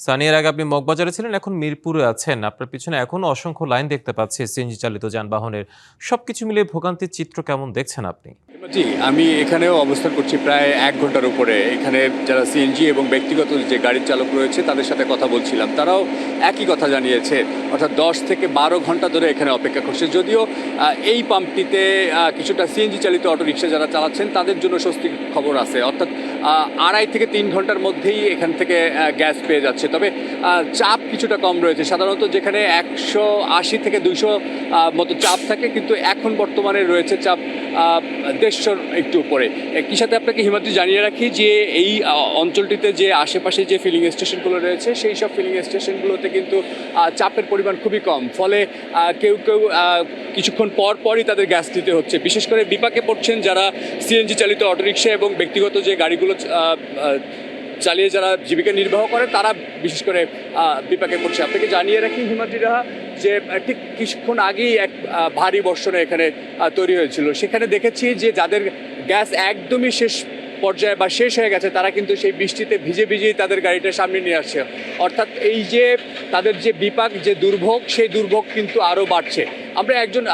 সানিয়ার আগে আপনি মগবাজারে ছিলেন, এখন মিরপুরে আছেন। আপনার পিছনে এখনো অসংখ্য লাইন দেখতে পাচ্ছি সিএনজি চালিত যানবাহনের। সবকিছু মিলিয়ে ভোগান্তির চিত্র কেমন দেখছেন আপনি? জি, আমি এখানেও অবস্থান করছি প্রায় ১ ঘন্টার উপরে। এখানে যারা সিএনজি এবং ব্যক্তিগত যে গাড়ির চালক রয়েছে তাদের সাথে কথা বলছিলাম। তারাও একই কথা জানিয়েছে। অর্থাৎ ১০ থেকে ১২ ঘন্টা ধরে এখানে অপেক্ষা করছে। যদিও এই পাম্পটিতে কিছুটা সিএনজি চালিত অটোরিকশা যারা চালাচ্ছেন তাদের জন্য স্বস্তির খবর আছে। অর্থাৎ ২.৫ থেকে ৩ ঘন্টার মধ্যেই এখান থেকে গ্যাস পেয়ে যাচ্ছে। তবে চাপ কিছুটা কম রয়েছে। সাধারণত যেখানে ১৮০ থেকে ২০০ মতো চাপ থাকে, কিন্তু এখন বর্তমানে রয়েছে চাপ ১৫০ একটু উপরে। একই সাথে আপনাকে হিমাদ্রি জানিয়ে রাখি যে এই অঞ্চলটিতে যে আশেপাশে যে ফিলিং স্টেশনগুলো রয়েছে সেই সব ফিলিং স্টেশনগুলোতে কিন্তু চাপের পরিমাণ খুবই কম। ফলে কেউ কিছুক্ষণ পরই তাদের গ্যাস দিতে হচ্ছে। বিশেষ করে বিপাকে পড়ছেন যারা সিএনজি চালিত অটোরিকশা এবং ব্যক্তিগত যে গাড়িগুলো চালিয়ে যারা জীবিকা নির্বাহ করে তারা বিশেষ করে বিপাকে পড়ছে। আপনাকে জানিয়ে রাখি হিমাদ্রিরা যে ঠিক কিছুক্ষণ আগেই এক ভারী বর্ষণ এখানে তৈরি হয়েছিল। সেখানে দেখেছি যে যাদের গ্যাস একদমই শেষ পর্যায়ে বা শেষ হয়ে গেছে তারা কিন্তু সেই বৃষ্টিতে ভিজেই তাদের গাড়িটা সামনে নিয়ে আসছে। অর্থাৎ এই যে তাদের যে বিপাক, যে দুর্ভোগ, সেই দুর্ভোগ কিন্তু আরও বাড়ছে। আমরা একজন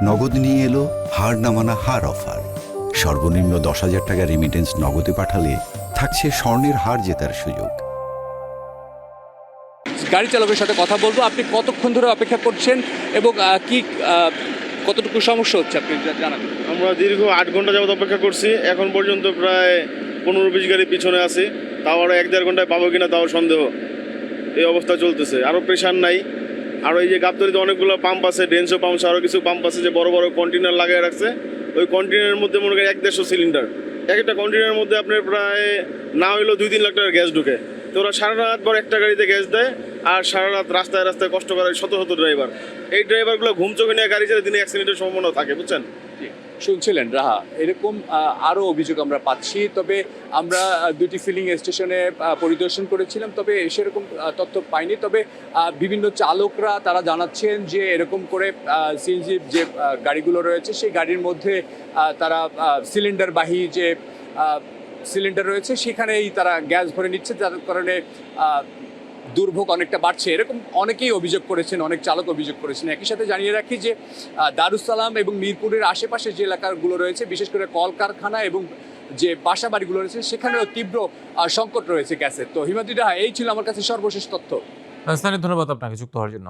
নগদ নিয়ে এলো হার না মানা হার অফার। সর্বনিম্ন ১০,০০০ টাকা রেমিটেন্স নগদে পাঠালে থাকছে স্বর্ণের হার জেতার সুযোগ। গাড়ি চালকের সাথে কথা বলবো। আপনি কতক্ষণ ধরে অপেক্ষা করছেন এবং কতটুকু সমস্যা হচ্ছে আপনি জানাবেন। আমরা দীর্ঘ ৮ ঘন্টা যাবত অপেক্ষা করছি। এখন পর্যন্ত প্রায় ১৫-২০ গাড়ি পিছনে আছে। তাও আরও ১-১.৫ ঘন্টায় পাবো কিনা তাও সন্দেহ। এই অবস্থা চলতেছে। আরও প্রেশার নাই। আর এই যে গাবতলীতে অনেকগুলো পাম্প আছে, ডেন্সো পাম্প, আরও কিছু পাম্প আছে যে বড় বড় কন্টেনার লাগিয়ে রাখছে। ওই কন্টেনারের মধ্যে মনে করেন ১-১৫০ সিলিন্ডার। এক একটা কন্টেনারের মধ্যে আপনার প্রায় না হইলেও ২-৩ লাখ টাকার গ্যাস ঢুকে। তো ওরা সারা রাত পর একটা গাড়িতে গ্যাস দেয়, আর সারা রাত রাস্তায় রাস্তায় কষ্ট করে শত শত ড্রাইভার। এই ড্রাইভারগুলো ঘুম চোখে নিয়ে গাড়ি চালায়, দিনে অ্যাক্সিডেন্টের সম্ভাবনা থাকে, বুঝছেন? শুনছিলেন রাহা, এরকম আরও অভিযোগ আমরা পাচ্ছি। তবে আমরা দুটি ফিলিং স্টেশনে পরিদর্শন করেছিলাম, তবে সেরকম তথ্য পাইনি। তবে বিভিন্ন চালকরা তারা জানাচ্ছেন যে এরকম করে সিএনজি যে গাড়িগুলো রয়েছে সেই গাড়ির মধ্যে তারা সিলিন্ডারবাহী যে সিলিন্ডার রয়েছে সেখানেই তারা গ্যাস ভরে নিচ্ছে, যার কারণে দুর্ভোগ অনেকটা বাড়ছে। এরকম অনেকেই অভিযোগ করেছেন, অনেক চালক অভিযোগ করেছেন। একই সাথে জানিয়ে রাখি যে দারুসালাম এবং মিরপুরের আশেপাশে যে এলাকাগুলো রয়েছে, বিশেষ করে কলকারখানা এবং যে বাসা বাড়িগুলো রয়েছে সেখানেও তীব্র সংকট রয়েছে গ্যাসের। তো হিমাদ্রি রাহা, এই ছিল আমার কাছে সর্বশেষ তথ্য। রাজধানী, ধন্যবাদ আপনাকে যুক্ত হওয়ার জন্য।